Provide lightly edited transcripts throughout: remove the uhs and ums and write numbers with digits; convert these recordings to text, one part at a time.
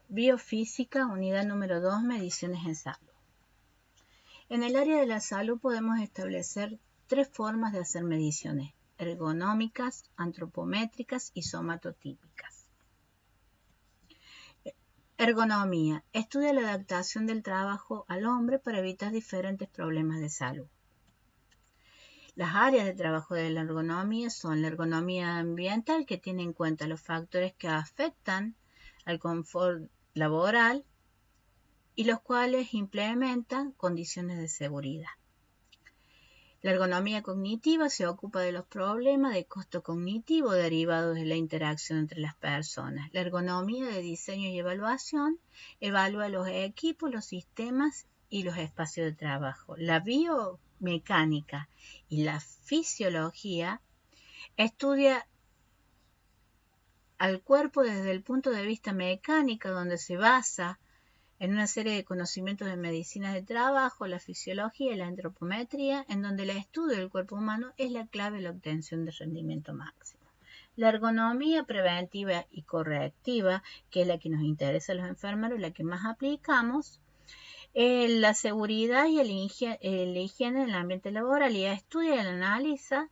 Biofísica, unidad número 2, mediciones en salud. En el área de la salud podemos establecer tres formas de hacer mediciones: ergonómicas, antropométricas y somatotípicas. Ergonomía. Estudia la adaptación del trabajo al hombre para evitar diferentes problemas de salud. Las áreas de trabajo de la ergonomía son la ergonomía ambiental, que tiene en cuenta los factores que afectan al confort laboral y los cuales implementan condiciones de seguridad. La ergonomía cognitiva se ocupa de los problemas de costo cognitivo derivados de la interacción entre las personas. La ergonomía de diseño y evaluación evalúa los equipos, los sistemas y los espacios de trabajo. La biomecánica y la fisiología estudia al cuerpo desde el punto de vista mecánico, donde se basa en una serie de conocimientos de medicina de trabajo, la fisiología y la antropometría, en donde el estudio del cuerpo humano es la clave de la obtención de rendimiento máximo. La ergonomía preventiva y correctiva, que es la que nos interesa a los enfermeros, la que más aplicamos, la seguridad y la higiene en el ambiente laboral, y estudia y analiza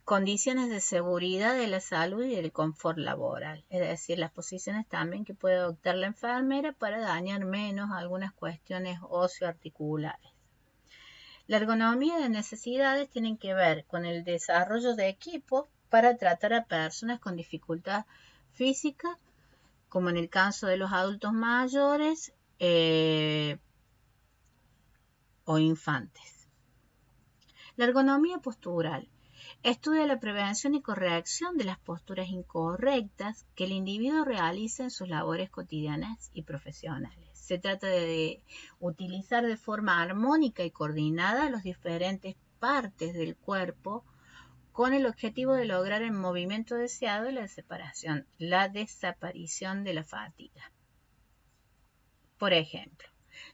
condiciones de seguridad de la salud y del confort laboral, es decir, las posiciones también que puede adoptar la enfermera para dañar menos algunas cuestiones osteoarticulares. La ergonomía de necesidades tiene que ver con el desarrollo de equipos para tratar a personas con dificultad física, como en el caso de los adultos mayores o infantes. La ergonomía postural estudia la prevención y corrección de las posturas incorrectas que el individuo realiza en sus labores cotidianas y profesionales. Se trata de utilizar de forma armónica y coordinada las diferentes partes del cuerpo con el objetivo de lograr el movimiento deseado y la desaparición de la fatiga. Por ejemplo,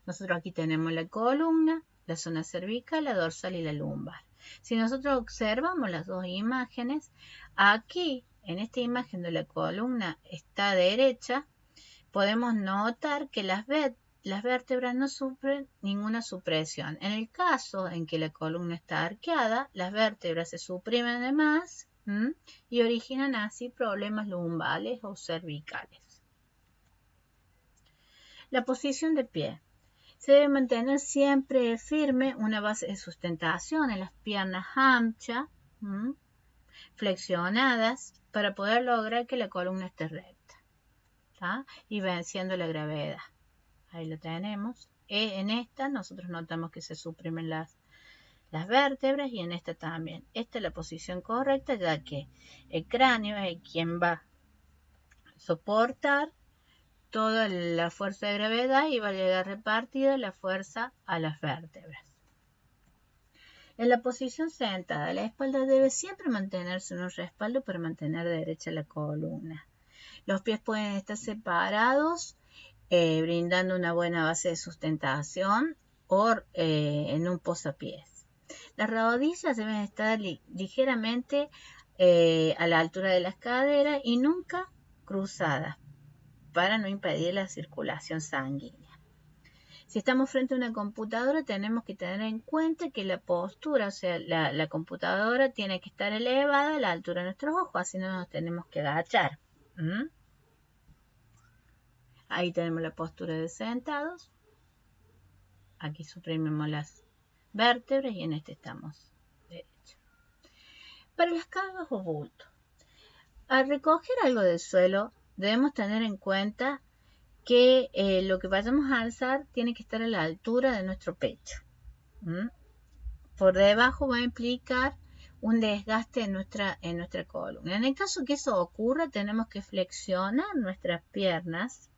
nosotros aquí tenemos la columna, la zona cervical, la dorsal y la lumbar. Si nosotros observamos las dos imágenes, aquí en esta imagen de la columna está derecha, podemos notar que las vértebras no sufren ninguna supresión. En el caso en que la columna está arqueada, las vértebras se suprimen de más y originan así problemas lumbares o cervicales. La posición de pie. Se debe mantener siempre firme una base de sustentación en las piernas anchas, flexionadas, para poder lograr que la columna esté recta, ¿tá? Y venciendo la gravedad. Ahí lo tenemos. En esta nosotros notamos que se suprimen las vértebras, y en esta también. Esta es la posición correcta, ya que el cráneo es quien va a soportar toda la fuerza de gravedad y va a llegar repartida la fuerza a las vértebras. En la posición sentada, la espalda debe siempre mantenerse en un respaldo para mantener derecha la columna. Los pies pueden estar separados, brindando una buena base de sustentación, o en un posapiés. Las rodillas deben estar ligeramente a la altura de las caderas y nunca cruzadas, para no impedir la circulación sanguínea. Si estamos frente a una computadora, tenemos que tener en cuenta que la postura, o sea, la computadora tiene que estar elevada a la altura de nuestros ojos, así no nos tenemos que agachar. Ahí tenemos la postura de sentados. Aquí suprimimos las vértebras y en este estamos derecho. Para las cargas o bultos. Al recoger algo del suelo, debemos tener en cuenta que lo que vayamos a alzar tiene que estar a la altura de nuestro pecho. Por debajo va a implicar un desgaste en nuestra columna. En el caso que eso ocurra, tenemos que flexionar nuestras piernas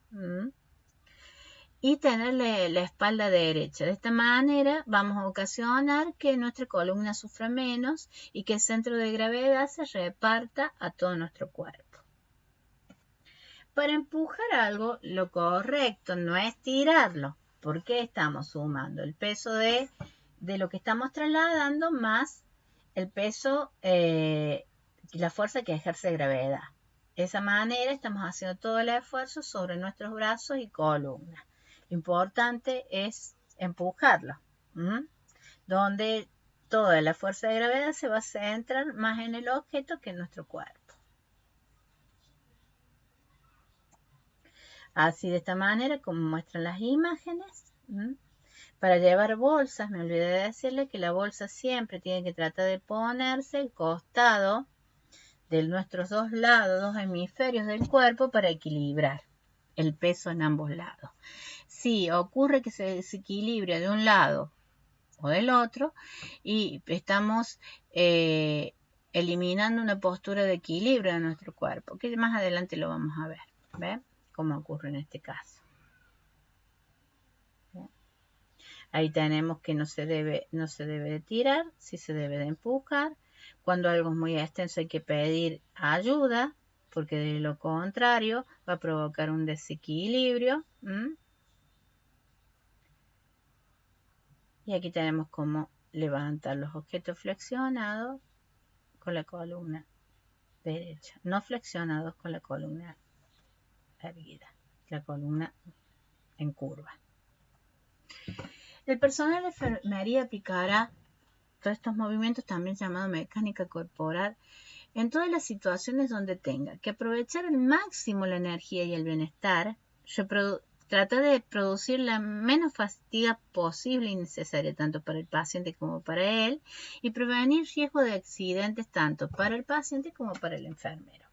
y tener la espalda derecha. De esta manera vamos a ocasionar que nuestra columna sufra menos y que el centro de gravedad se reparta a todo nuestro cuerpo. Para empujar algo, lo correcto no es tirarlo, porque estamos sumando el peso de lo que estamos trasladando más el peso, la fuerza que ejerce gravedad. De esa manera estamos haciendo todo el esfuerzo sobre nuestros brazos y columna. Lo importante es empujarlo, donde toda la fuerza de gravedad se va a centrar más en el objeto que en nuestro cuerpo. Así de esta manera, como muestran las imágenes, para llevar bolsas, me olvidé de decirle que la bolsa siempre tiene que tratar de ponerse al costado de nuestros dos lados, dos hemisferios del cuerpo para equilibrar el peso en ambos lados. Si ocurre que se desequilibra de un lado o del otro y estamos eliminando una postura de equilibrio de nuestro cuerpo, que más adelante lo vamos a ver, ¿ven? Cómo ocurre en este caso. Ahí tenemos que no se debe de tirar, sí se debe de empujar. Cuando algo es muy extenso hay que pedir ayuda, porque de lo contrario va a provocar un desequilibrio. Y aquí tenemos cómo levantar los objetos flexionados con la columna derecha, no flexionados con la columna erguida, la columna en curva. El personal de enfermería aplicará todos estos movimientos, también llamado mecánica corporal, en todas las situaciones donde tenga que aprovechar al máximo la energía y el bienestar, trata de producir la menos fatiga posible y necesaria tanto para el paciente como para él y prevenir riesgo de accidentes tanto para el paciente como para el enfermero.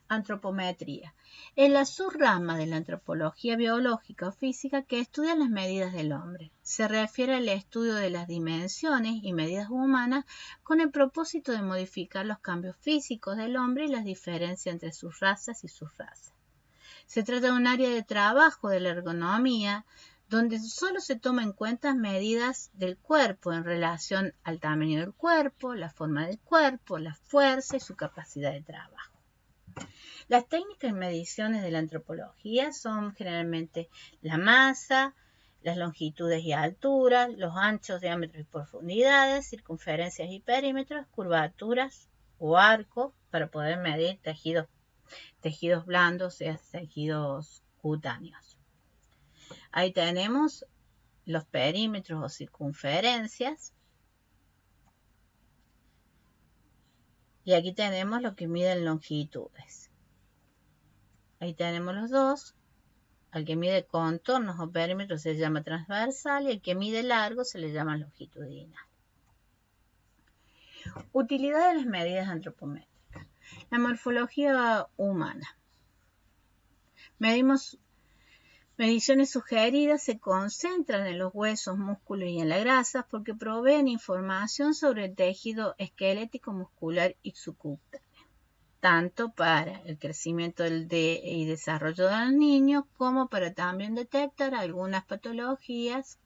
Antropometría. Es la subrama de la antropología biológica o física que estudia las medidas del hombre. Se refiere al estudio de las dimensiones y medidas humanas con el propósito de modificar los cambios físicos del hombre y las diferencias entre sus razas y subrazas. Se trata de un área de trabajo de la ergonomía donde solo se toma en cuenta medidas del cuerpo en relación al tamaño del cuerpo, la forma del cuerpo, la fuerza y su capacidad de trabajo. Las técnicas y mediciones de la antropología son generalmente la masa, las longitudes y alturas, los anchos, diámetros y profundidades, circunferencias y perímetros, curvaturas o arcos para poder medir tejidos blandos y tejidos cutáneos. Ahí tenemos los perímetros o circunferencias. Y aquí tenemos lo que miden longitudes. Ahí tenemos los dos. Al que mide contornos o perímetros se le llama transversal y el que mide largo se le llama longitudinal. Utilidad de las medidas antropométricas. La morfología humana. Mediciones sugeridas se concentran en los huesos, músculos y en la grasa porque proveen información sobre el tejido esquelético, muscular y subcutáneo, tanto para el crecimiento y desarrollo del niño como para también detectar algunas patologías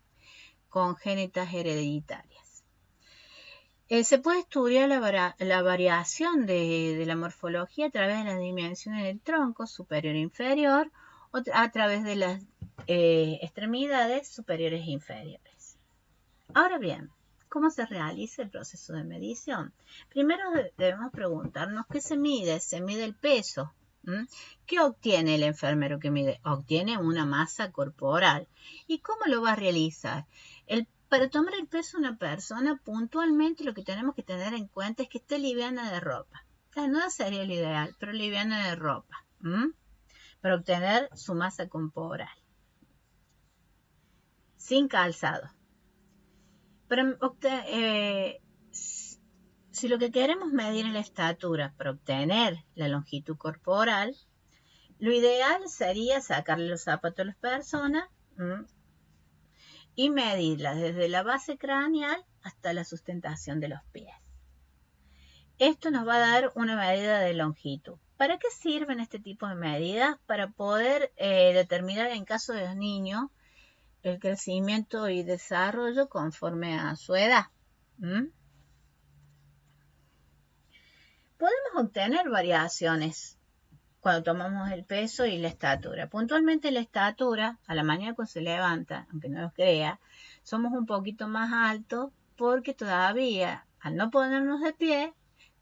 congénitas hereditarias. Se puede estudiar la variación de la morfología a través de las dimensiones del tronco superior e inferior o a través de las extremidades superiores e inferiores. Ahora bien, ¿cómo se realiza el proceso de medición? Primero debemos preguntarnos qué se mide. Se mide el peso. ¿Qué obtiene el enfermero que mide? Obtiene una masa corporal. ¿Y cómo lo va a realizar? Para tomar el peso de una persona, puntualmente lo que tenemos que tener en cuenta es que esté liviana de ropa. No sería lo ideal, pero liviana de ropa. Para obtener su masa corporal. Sin calzado. Si lo que queremos medir es la estatura para obtener la longitud corporal, lo ideal sería sacarle los zapatos a las personas y medirlas desde la base craneal hasta la sustentación de los pies. Esto nos va a dar una medida de longitud. ¿Para qué sirven este tipo de medidas? Para poder determinar en caso de los niños el crecimiento y desarrollo conforme a su edad. Podemos obtener variaciones cuando tomamos el peso y la estatura. Puntualmente la estatura, a la mañana cuando se levanta, aunque no lo crea, somos un poquito más altos porque todavía, al no ponernos de pie,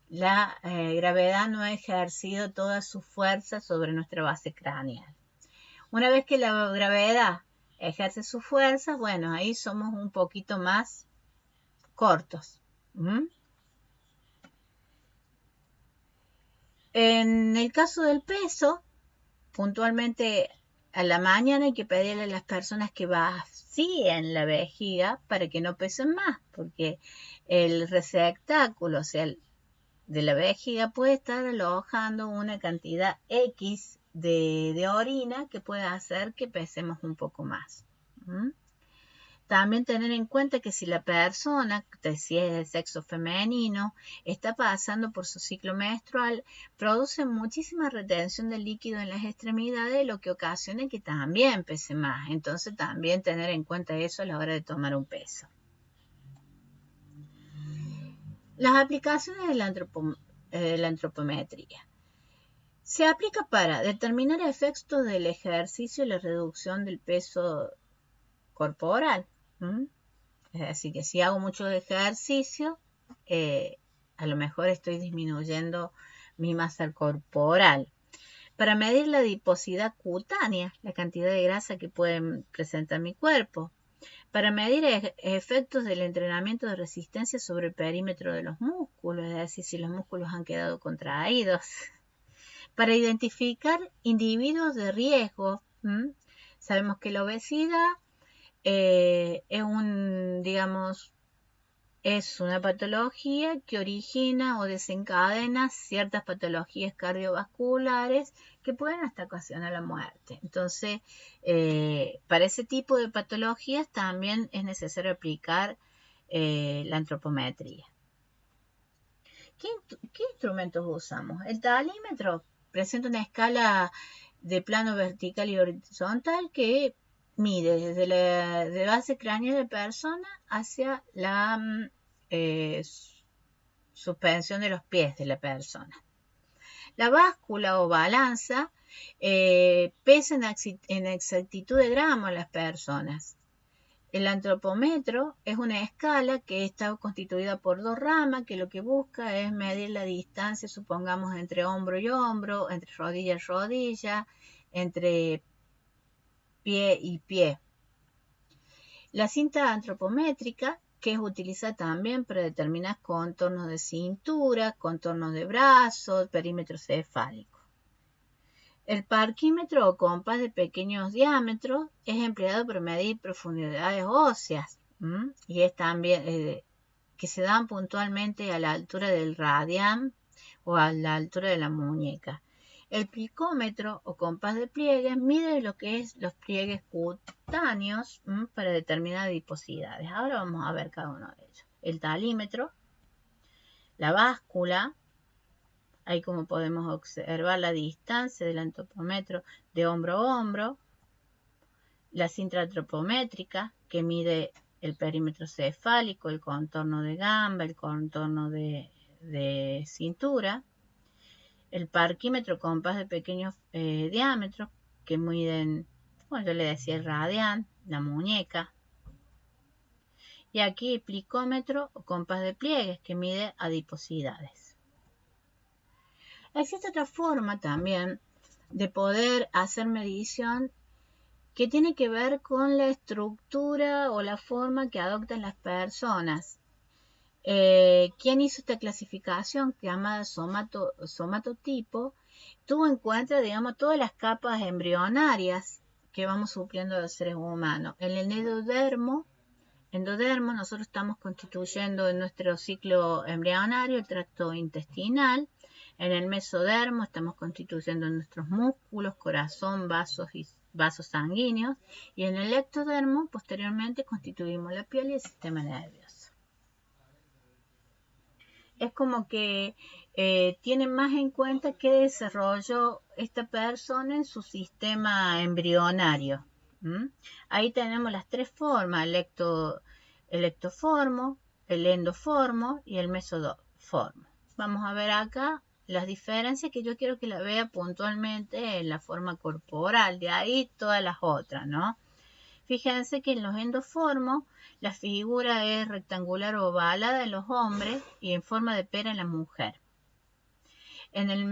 la gravedad no ha ejercido toda su fuerza sobre nuestra base craneal. Una vez que la gravedad ejerce su fuerza, bueno, ahí somos un poquito más cortos. En el caso del peso, puntualmente a la mañana hay que pedirle a las personas que vacíen la vejiga para que no pesen más, porque el receptáculo, o sea, de la vejiga puede estar alojando una cantidad X de orina que puede hacer que pesemos un poco más. También tener en cuenta que si la persona, si es de sexo femenino, está pasando por su ciclo menstrual, produce muchísima retención de líquido en las extremidades, lo que ocasiona que también pese más. Entonces también tener en cuenta eso a la hora de tomar un peso. Las aplicaciones de la antropometría. Se aplica para determinar efectos del ejercicio y la reducción del peso corporal. Es decir, que si hago mucho ejercicio, a lo mejor estoy disminuyendo mi masa corporal. Para medir la adiposidad cutánea, la cantidad de grasa que puede presentar mi cuerpo. Para medir efectos del entrenamiento de resistencia sobre el perímetro de los músculos, es decir, si los músculos han quedado contraídos. Para identificar individuos de riesgo. Sabemos que la obesidad es una patología que origina o desencadena ciertas patologías cardiovasculares que pueden hasta ocasionar la muerte. Entonces, para ese tipo de patologías también es necesario aplicar la antropometría. ¿Qué instrumentos usamos? El talímetro presenta una escala de plano vertical y horizontal que mide desde la base craneal de la persona hacia la suspensión de los pies de la persona. La báscula o balanza pesa en exactitud de gramos a las personas. El antropómetro es una escala que está constituida por dos ramas que lo que busca es medir la distancia, supongamos, entre hombro y hombro, entre rodilla y rodilla, entre pie y pie. La cinta antropométrica, que es utilizada también para determinar contornos de cintura, contornos de brazos, perímetro cefálico. El parquímetro o compás de pequeños diámetros es empleado para medir profundidades óseas y es también que se dan puntualmente a la altura del radián o a la altura de la muñeca. El picómetro o compás de pliegues mide lo que es los pliegues cutáneos para determinar adiposidades. Ahora vamos a ver cada uno de ellos. El talímetro, la báscula. Ahí como podemos observar la distancia del antropómetro de hombro a hombro. La cinta antropométrica, que mide el perímetro cefálico, el contorno de gamba, el contorno de cintura. El parquímetro, compás de pequeños diámetros, que miden, bueno, yo le decía el radián, la muñeca. Y aquí el plicómetro o compás de pliegues, que mide adiposidades. Existe otra forma también de poder hacer medición que tiene que ver con la estructura o la forma que adoptan las personas. ¿Quién hizo esta clasificación llamada somatotipo? Tuvo en cuenta, digamos, todas las capas embrionarias que vamos supliendo los seres humanos. En el endodermo, nosotros estamos constituyendo en nuestro ciclo embrionario el tracto intestinal. En el mesodermo estamos constituyendo nuestros músculos, corazón, vasos sanguíneos. Y en el ectodermo, posteriormente, constituimos la piel y el sistema nervioso. Es como que tienen más en cuenta qué desarrolló esta persona en su sistema embrionario. Ahí tenemos las tres formas, el ectoformo, el endoformo y el mesoformo. Vamos a ver acá las diferencias que yo quiero que la vea puntualmente en la forma corporal, de ahí todas las otras, ¿no? Fíjense que en los endoformos la figura es rectangular ovalada en los hombres y en forma de pera en la mujer. En el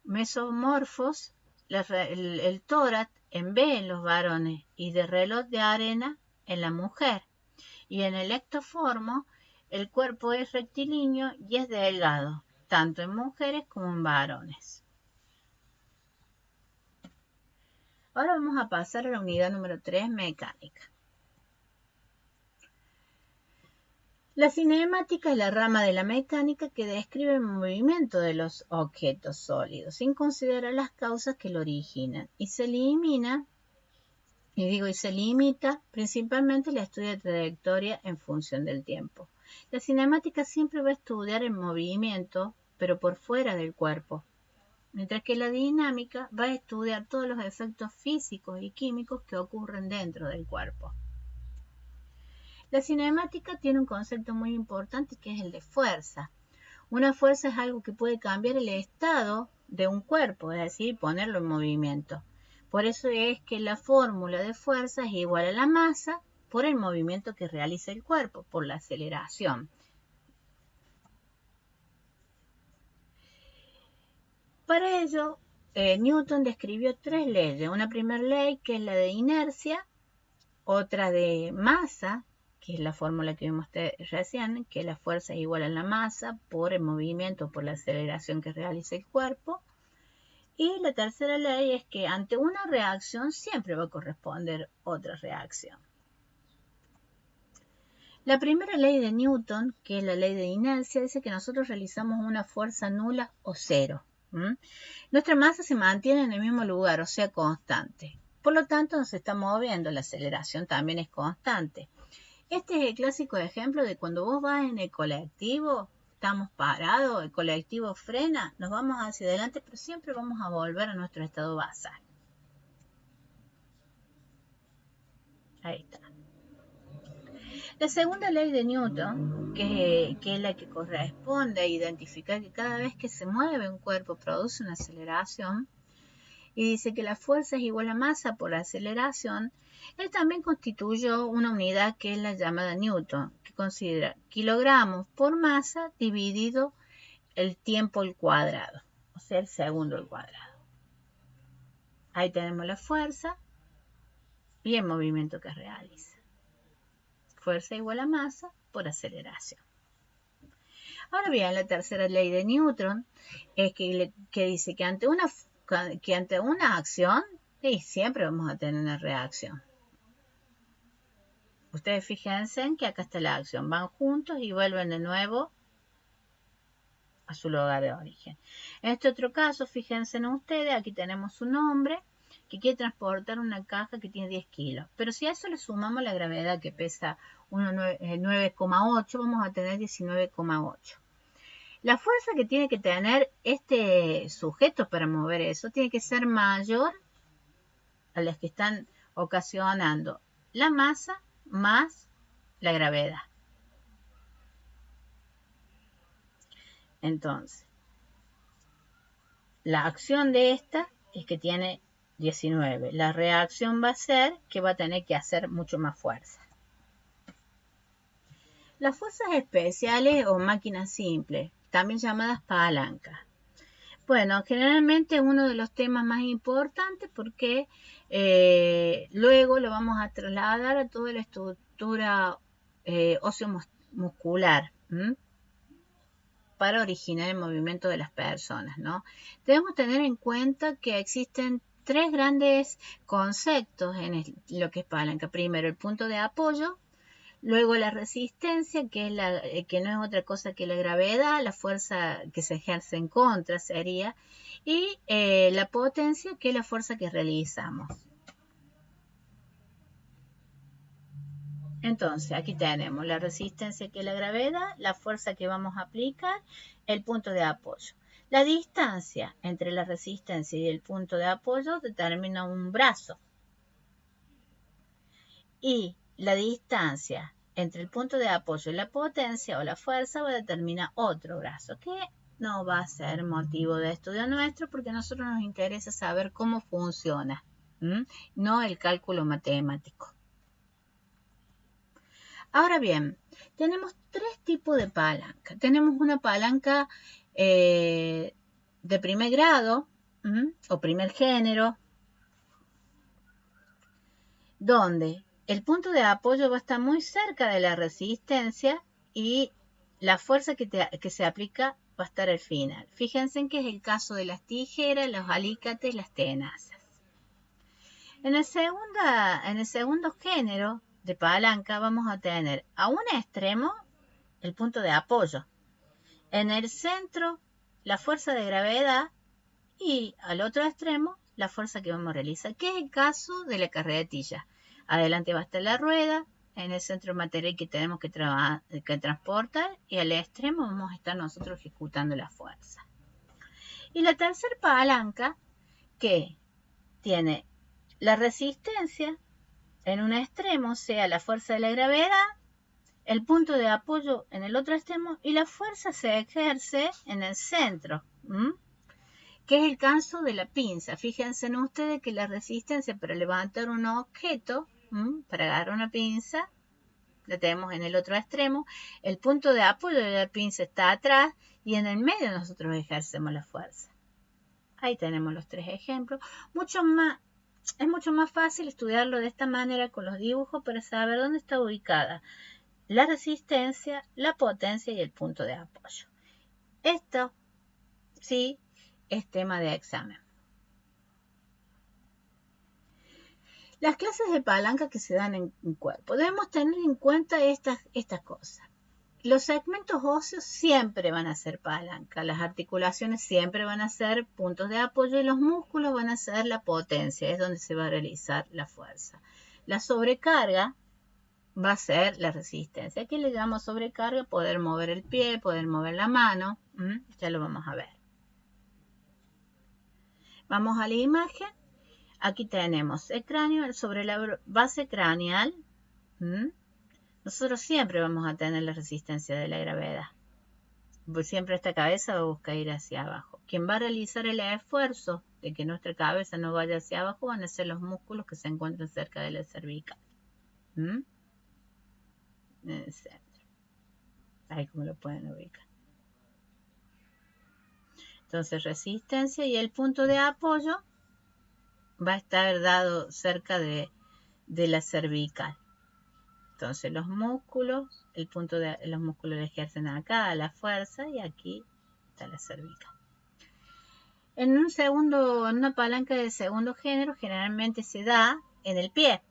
mesomorfos, el tórax en B en los varones y de reloj de arena en la mujer. Y en el ectoformo, el cuerpo es rectilíneo y es delgado, tanto en mujeres como en varones. Ahora vamos a pasar a la unidad número 3, mecánica. La cinemática es la rama de la mecánica que describe el movimiento de los objetos sólidos, sin considerar las causas que lo originan, y se limita principalmente el estudio de trayectoria en función del tiempo. La cinemática siempre va a estudiar el movimiento, pero por fuera del cuerpo, mientras que la dinámica va a estudiar todos los efectos físicos y químicos que ocurren dentro del cuerpo. La cinemática tiene un concepto muy importante que es el de fuerza. Una fuerza es algo que puede cambiar el estado de un cuerpo, es decir, ponerlo en movimiento. Por eso es que la fórmula de fuerza es igual a la masa por el movimiento que realiza el cuerpo, por la aceleración. Para ello, Newton describió 3 leyes. Una primera ley que es la de inercia, otra de masa, que es la fórmula que vimos recién, que la fuerza es igual a la masa por el movimiento, por la aceleración que realiza el cuerpo. Y la tercera ley es que ante una reacción siempre va a corresponder otra reacción. La primera ley de Newton, que es la ley de inercia, dice que nosotros realizamos una fuerza nula o cero. Nuestra masa se mantiene en el mismo lugar, o sea, constante. Por lo tanto, nos está moviendo, la aceleración también es constante. Este es el clásico ejemplo de cuando vos vas en el colectivo, estamos parados, el colectivo frena, nos vamos hacia adelante, pero siempre vamos a volver a nuestro estado basal. Ahí está. La segunda ley de Newton, que es la que corresponde a identificar que cada vez que se mueve un cuerpo produce una aceleración, y dice que la fuerza es igual a masa por aceleración, él también constituyó una unidad que es la llamada Newton, que considera kilogramos por masa dividido el tiempo al cuadrado, o sea, el segundo al cuadrado. Ahí tenemos la fuerza y el movimiento que realiza. Fuerza igual a masa por aceleración. Ahora bien, la tercera ley de Newton es que dice que ante una acción siempre vamos a tener una reacción. Ustedes fíjense en que acá está la acción. Van juntos y vuelven de nuevo a su lugar de origen. En este otro caso, fíjense en ustedes, aquí tenemos un hombre que quiere transportar una caja que tiene 10 kilos. Pero si a eso le sumamos la gravedad que pesa 9,8, vamos a tener 19,8. La fuerza que tiene que tener este sujeto para mover eso tiene que ser mayor a las que están ocasionando la masa más la gravedad. Entonces, la acción de esta es que tiene 19. La reacción va a ser que va a tener que hacer mucho más fuerza. Las fuerzas especiales o máquinas simples, también llamadas palancas. Bueno, generalmente es uno de los temas más importantes porque luego lo vamos a trasladar a toda la estructura óseo-muscular para originar el movimiento de las personas, ¿no? Debemos tener en cuenta que existen 3 grandes conceptos en lo que es palanca. Primero, el punto de apoyo. Luego la resistencia, que no es otra cosa que la gravedad, la fuerza que se ejerce en contra sería, y la potencia, que es la fuerza que realizamos. Entonces, aquí tenemos la resistencia, que es la gravedad, la fuerza que vamos a aplicar, el punto de apoyo. La distancia entre la resistencia y el punto de apoyo determina un brazo. Y la distancia entre el punto de apoyo y la potencia o la fuerza va a determinar otro brazo, que no va a ser motivo de estudio nuestro porque a nosotros nos interesa saber cómo funciona, no el cálculo matemático. Ahora bien, tenemos 3 tipos de palanca. Tenemos una palanca de primer grado o primer género, donde el punto de apoyo va a estar muy cerca de la resistencia y la fuerza que se aplica va a estar al final. Fíjense en que es el caso de las tijeras, los alicates, las tenazas. En el segundo género de palanca vamos a tener a un extremo el punto de apoyo, en el centro la fuerza de gravedad y al otro extremo la fuerza que vamos a realizar, que es el caso de la carretilla. Adelante va a estar la rueda, en el centro material que tenemos que transportar y al extremo vamos a estar nosotros ejecutando la fuerza. Y la tercera palanca, que tiene la resistencia en un extremo, sea la fuerza de la gravedad, el punto de apoyo en el otro extremo y la fuerza se ejerce en el centro, que es el caso de la pinza. Fíjense en ustedes que la resistencia para levantar un objeto, para agarrar una pinza, la tenemos en el otro extremo, el punto de apoyo de la pinza está atrás y en el medio nosotros ejercemos la fuerza. Ahí tenemos los tres ejemplos. Es mucho más fácil estudiarlo de esta manera con los dibujos para saber dónde está ubicada la resistencia, la potencia y el punto de apoyo. Esto sí es tema de examen. Las clases de palanca que se dan en cuerpo. Debemos tener en cuenta estas cosas. Los segmentos óseos siempre van a ser palanca, las articulaciones siempre van a ser puntos de apoyo y los músculos van a ser la potencia, es donde se va a realizar la fuerza. La sobrecarga va a ser la resistencia. Aquí le llamamos sobrecarga, poder mover el pie, poder mover la mano, ya lo vamos a ver. Vamos a la imagen, aquí tenemos el cráneo, sobre la base craneal, nosotros siempre vamos a tener la resistencia de la gravedad. Pues siempre esta cabeza va a buscar ir hacia abajo. Quien va a realizar el esfuerzo de que nuestra cabeza no vaya hacia abajo van a ser los músculos que se encuentran cerca de la cervical. En el centro. Ahí como lo pueden ubicar. Entonces resistencia y el punto de apoyo va a estar dado cerca de la cervical. Entonces los músculos, los músculos ejercen acá la fuerza y aquí está la cervical. En una palanca de segundo género generalmente se da en el pie.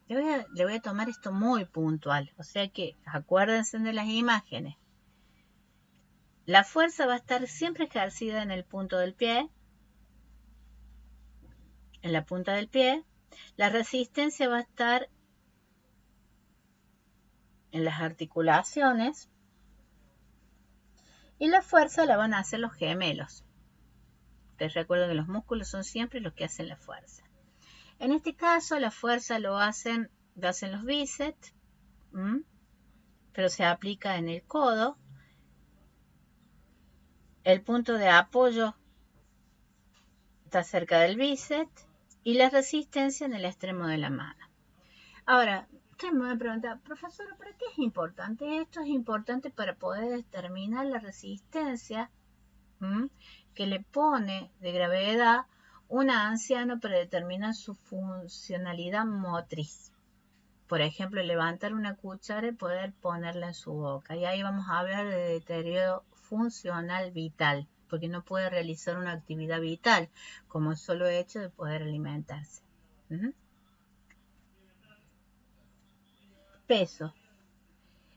Le voy a tomar esto muy puntual, o sea que acuérdense de las imágenes. La fuerza va a estar siempre ejercida en el punto del pie, en la punta del pie. La resistencia va a estar en las articulaciones y la fuerza la van a hacer los gemelos. Les recuerdo que los músculos son siempre los que hacen la fuerza. En este caso la fuerza lo hacen los bíceps, pero se aplica en el codo. El punto de apoyo está cerca del bíceps y la resistencia en el extremo de la mano. Ahora, usted me va a preguntar, profesora, ¿para qué es importante esto? Es importante para poder determinar la resistencia que le pone de gravedad una anciano para determinar su funcionalidad motriz. Por ejemplo, levantar una cuchara y poder ponerla en su boca. Y ahí vamos a hablar de deterioro funcional vital, porque no puede realizar una actividad vital, como el solo hecho de poder alimentarse. Peso.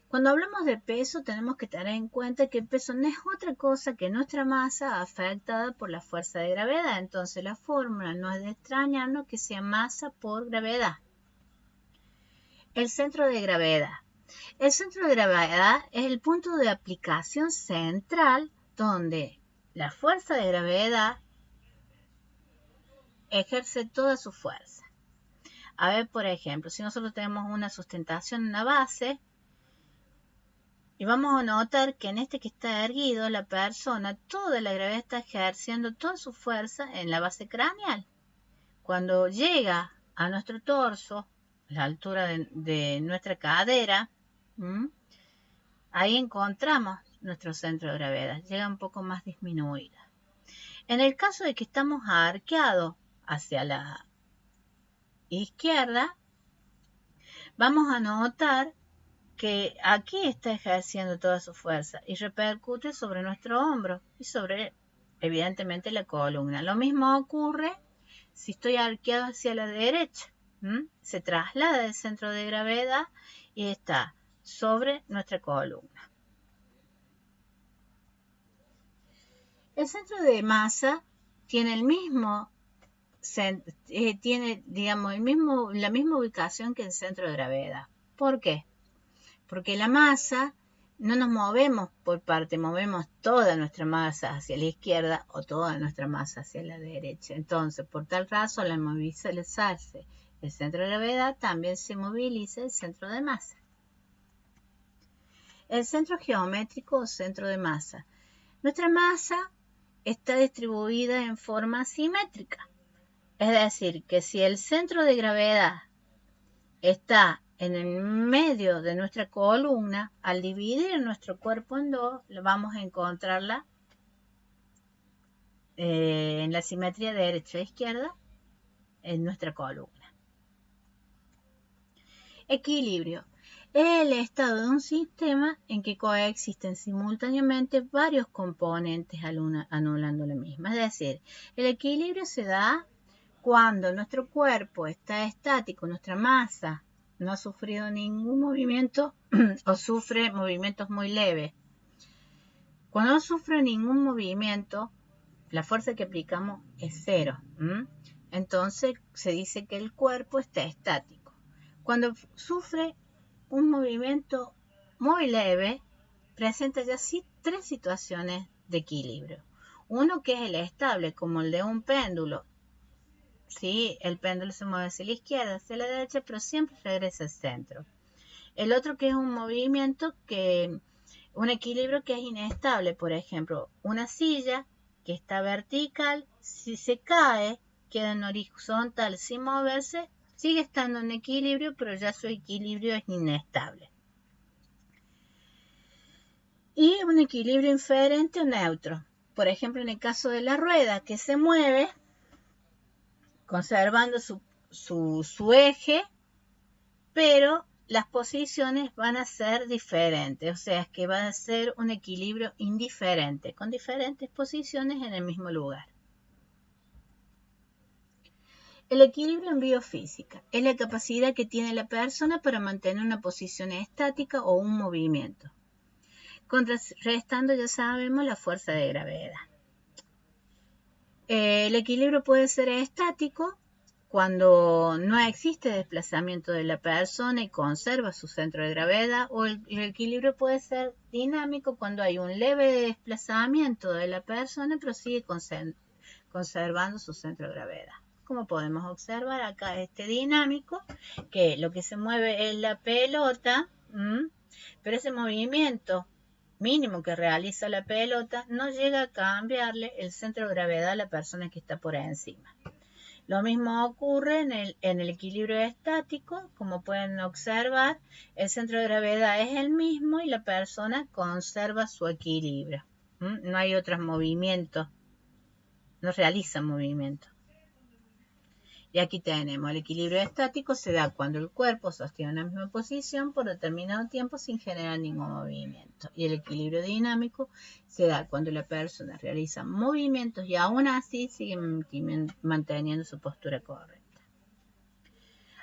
Cuando hablamos de peso tenemos que tener en cuenta que el peso no es otra cosa que nuestra masa afectada por la fuerza de gravedad. Entonces la fórmula no es de extrañarnos que sea masa por gravedad. El centro de gravedad. El centro de gravedad es el punto de aplicación central donde la fuerza de gravedad ejerce toda su fuerza. A ver, por ejemplo, si nosotros tenemos una sustentación en una base, y vamos a notar que en este que está erguido, la persona, toda la gravedad está ejerciendo toda su fuerza en la base craneal. Cuando llega a nuestro torso, la altura de nuestra cadera, ahí encontramos nuestro centro de gravedad, llega un poco más disminuida. En el caso de que estamos arqueados hacia la izquierda, vamos a notar que aquí está ejerciendo toda su fuerza y repercute sobre nuestro hombro y sobre, evidentemente, la columna. Lo mismo ocurre si estoy arqueado hacia la derecha. Se traslada el centro de gravedad y está sobre nuestra columna. El centro de masa tiene el mismo la misma ubicación que el centro de gravedad. ¿Por qué? Porque la masa no nos movemos por parte, movemos toda nuestra masa hacia la izquierda o toda nuestra masa hacia la derecha. Entonces, por tal razón, al movilizarse el centro de gravedad, también se moviliza el centro de masa. El centro geométrico o centro de masa. Nuestra masa está distribuida en forma simétrica. Es decir, que si el centro de gravedad está en el medio de nuestra columna, al dividir nuestro cuerpo en dos, vamos a encontrarla en la simetría derecha-izquierda en nuestra columna. Equilibrio. Es el estado de un sistema en que coexisten simultáneamente varios componentes anulando la misma. Es decir, el equilibrio se da cuando nuestro cuerpo está estático, nuestra masa no ha sufrido ningún movimiento o sufre movimientos muy leves. Cuando no sufre ningún movimiento, la fuerza que aplicamos es cero. Entonces se dice que el cuerpo está estático. Cuando sufre un movimiento muy leve, presenta ya sí tres situaciones de equilibrio. Uno que es el estable, como el de un péndulo. Sí, el péndulo se mueve hacia la izquierda, hacia la derecha, pero siempre regresa al centro. El otro que es un movimiento un equilibrio que es inestable, por ejemplo, una silla que está vertical, si se cae, queda en horizontal sin moverse, sigue estando en equilibrio, pero ya su equilibrio es inestable. Y un equilibrio inferente o neutro. Por ejemplo, en el caso de la rueda que se mueve, conservando su eje, pero las posiciones van a ser diferentes, o sea, es que va a ser un equilibrio indiferente, con diferentes posiciones en el mismo lugar. El equilibrio en biofísica es la capacidad que tiene la persona para mantener una posición estática o un movimiento, contrarrestando, ya sabemos, la fuerza de gravedad. El equilibrio puede ser estático cuando no existe desplazamiento de la persona y conserva su centro de gravedad, o el equilibrio puede ser dinámico cuando hay un leve desplazamiento de la persona pero sigue conservando su centro de gravedad. Como podemos observar acá, este dinámico, que lo que se mueve es la pelota, pero ese movimiento mínimo que realiza la pelota no llega a cambiarle el centro de gravedad a la persona que está por encima. Lo mismo ocurre en el equilibrio estático. Como pueden observar, el centro de gravedad es el mismo y la persona conserva su equilibrio. No hay otros movimientos, no realiza movimiento. Y aquí tenemos, el equilibrio estático se da cuando el cuerpo sostiene una misma posición por determinado tiempo sin generar ningún movimiento. Y el equilibrio dinámico se da cuando la persona realiza movimientos y aún así sigue manteniendo su postura correcta.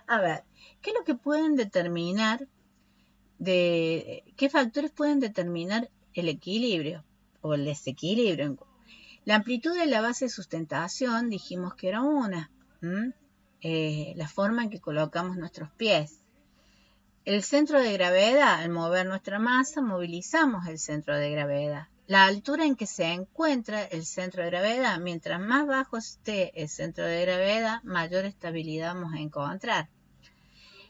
A ver, ¿qué es lo que pueden determinar qué factores pueden determinar el equilibrio o el desequilibrio? La amplitud de la base de sustentación dijimos que era una. La forma en que colocamos nuestros pies. El centro de gravedad, al mover nuestra masa, movilizamos el centro de gravedad. La altura en que se encuentra el centro de gravedad, mientras más bajo esté el centro de gravedad, mayor estabilidad vamos a encontrar.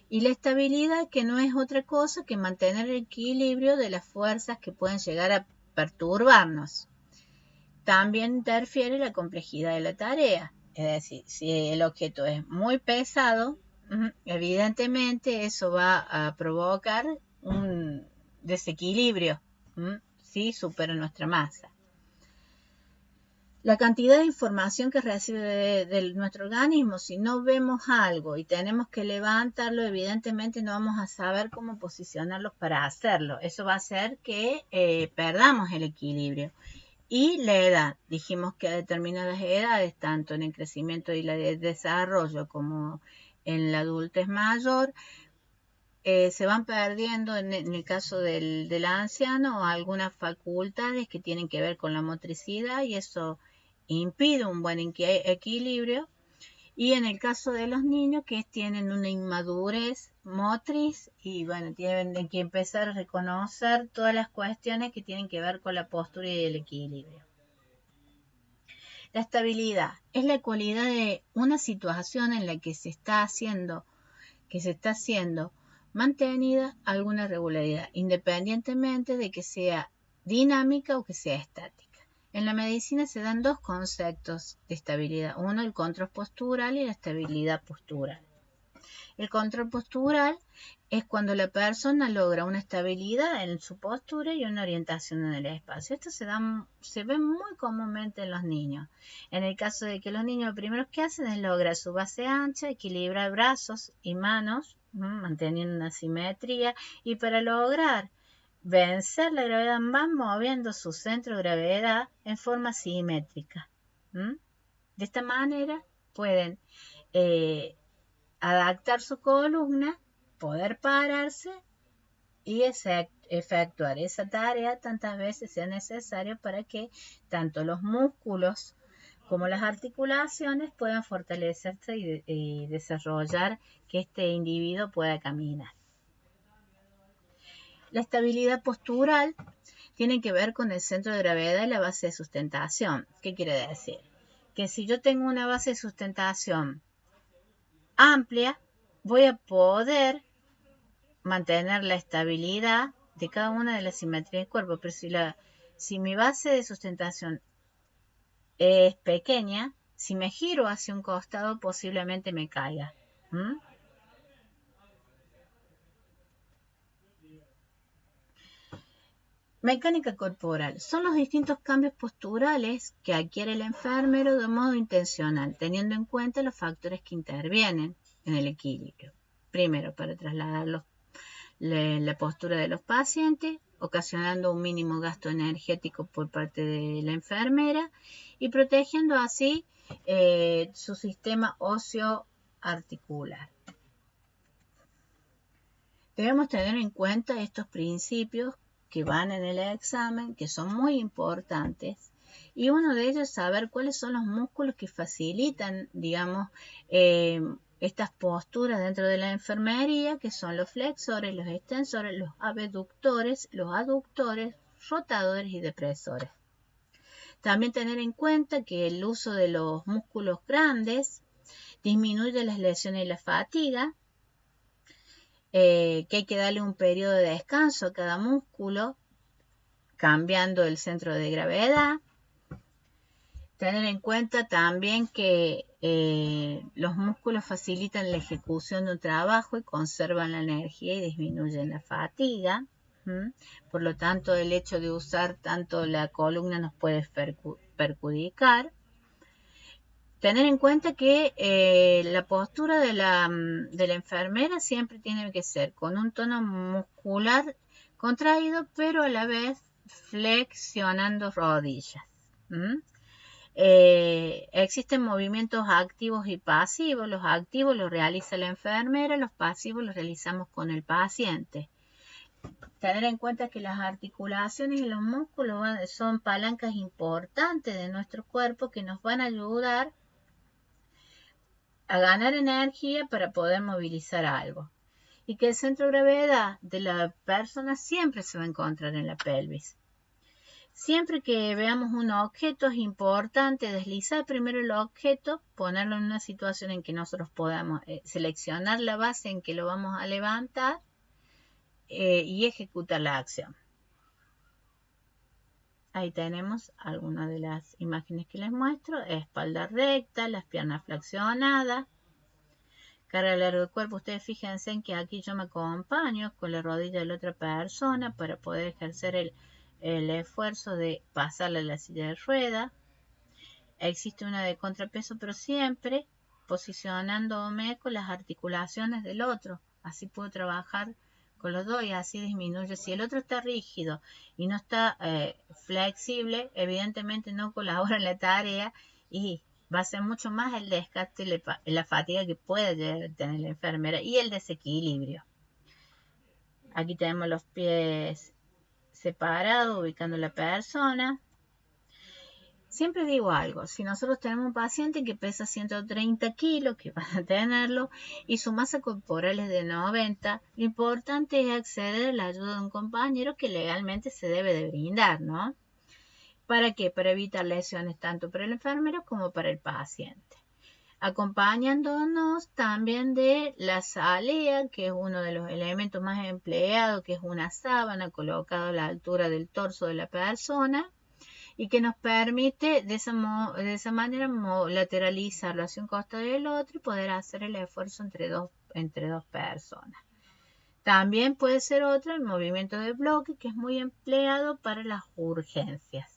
Y la estabilidad, que no es otra cosa que mantener el equilibrio de las fuerzas que pueden llegar a perturbarnos. También interfiere la complejidad de la tarea. Es decir, si el objeto es muy pesado, evidentemente eso va a provocar un desequilibrio. sí supera nuestra masa. La cantidad de información que recibe de nuestro organismo, si no vemos algo y tenemos que levantarlo, evidentemente no vamos a saber cómo posicionarlos para hacerlo. Eso va a hacer que perdamos el equilibrio. Y la edad, dijimos que a determinadas edades, tanto en el crecimiento y el desarrollo como en la adultez mayor, se van perdiendo en el caso del anciano algunas facultades que tienen que ver con la motricidad y eso impide un buen equilibrio. Y en el caso de los niños que tienen una inmadurez motriz y bueno, tienen que empezar a reconocer todas las cuestiones que tienen que ver con la postura y el equilibrio. La estabilidad es la cualidad de una situación en la que se está haciendo mantenida alguna regularidad, independientemente de que sea dinámica o que sea estática. En la medicina se dan dos conceptos de estabilidad. Uno, el control postural y la estabilidad postural. El control postural es cuando la persona logra una estabilidad en su postura y una orientación en el espacio. Esto se ve muy comúnmente en los niños. En el caso de que los niños lo primero que hacen es lograr su base ancha, equilibrar brazos y manos, manteniendo una simetría, y para lograr vencer la gravedad van moviendo su centro de gravedad en forma simétrica. De esta manera pueden adaptar su columna, poder pararse y efectuar esa tarea tantas veces sea necesario para que tanto los músculos como las articulaciones puedan fortalecerse y desarrollar que este individuo pueda caminar. La estabilidad postural tiene que ver con el centro de gravedad y la base de sustentación. ¿Qué quiere decir? Que si yo tengo una base de sustentación amplia, voy a poder mantener la estabilidad de cada una de las simetrías del cuerpo, pero si mi base de sustentación es pequeña, si me giro hacia un costado posiblemente me caiga. Mecánica corporal. Son los distintos cambios posturales que adquiere el enfermero de modo intencional, teniendo en cuenta los factores que intervienen en el equilibrio. Primero, para trasladar la postura de los pacientes, ocasionando un mínimo gasto energético por parte de la enfermera y protegiendo así su sistema óseo articular. Debemos tener en cuenta estos principios que van en el examen, que son muy importantes, y uno de ellos es saber cuáles son los músculos que facilitan, digamos, estas posturas dentro de la enfermería, que son los flexores, los extensores, los abductores, los aductores, rotadores y depresores. También tener en cuenta que el uso de los músculos grandes disminuye las lesiones y la fatiga, que hay que darle un periodo de descanso a cada músculo, cambiando el centro de gravedad. Tener en cuenta también que los músculos facilitan la ejecución de un trabajo y conservan la energía y disminuyen la fatiga. Por lo tanto, el hecho de usar tanto la columna nos puede perjudicar. Tener en cuenta que la postura de la enfermera siempre tiene que ser con un tono muscular contraído, pero a la vez flexionando rodillas. Existen movimientos activos y pasivos. Los activos los realiza la enfermera, los pasivos los realizamos con el paciente. Tener en cuenta que las articulaciones y los músculos son palancas importantes de nuestro cuerpo que nos van a ayudar a ganar energía para poder movilizar algo. Y que el centro de gravedad de la persona siempre se va a encontrar en la pelvis. Siempre que veamos un objeto es importante deslizar primero el objeto, ponerlo en una situación en que nosotros podamos seleccionar la base en que lo vamos a levantar y ejecutar la acción. Ahí tenemos algunas de las imágenes que les muestro. Espalda recta, las piernas flexionadas, carga largo del cuerpo. Ustedes fíjense en que aquí yo me acompaño con la rodilla de la otra persona para poder ejercer el esfuerzo de pasarle la silla de rueda. Existe una de contrapeso, pero siempre posicionándome con las articulaciones del otro. Así puedo trabajar con los dos y así disminuye. Si el otro está rígido y no está flexible, evidentemente no colabora en la tarea y va a ser mucho más el desgaste y la fatiga que pueda llegar a tener la enfermera y el desequilibrio. Aquí tenemos los pies separados, ubicando la persona. Siempre digo algo, si nosotros tenemos un paciente que pesa 130 kilos, que van a tenerlo, y su masa corporal es de 90, lo importante es acceder a la ayuda de un compañero que legalmente se debe de brindar, ¿no? ¿Para qué? Para evitar lesiones tanto para el enfermero como para el paciente. Acompañándonos también de la salea, que es uno de los elementos más empleados, que es una sábana colocada a la altura del torso de la persona, y que nos permite de esa manera lateralizarlo hacia un costado y el otro y poder hacer el esfuerzo entre dos personas. También puede ser otro el movimiento de bloque, que es muy empleado para las urgencias.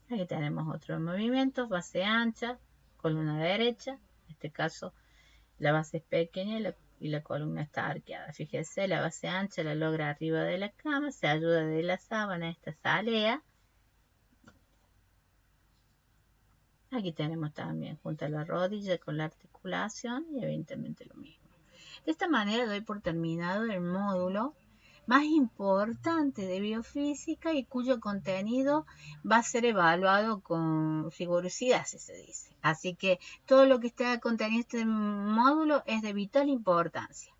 Aquí tenemos otro movimiento, base ancha, columna derecha, en este caso la base es pequeña y la columna está arqueada. Fíjese, la base ancha la logra arriba de la cama, se ayuda de la sábana, esta salea. Aquí tenemos también junto a la rodilla con la articulación y evidentemente lo mismo. De esta manera doy por terminado el módulo más importante de biofísica y cuyo contenido va a ser evaluado con rigurosidad, si se dice. Así que todo lo que está contenido en este módulo es de vital importancia.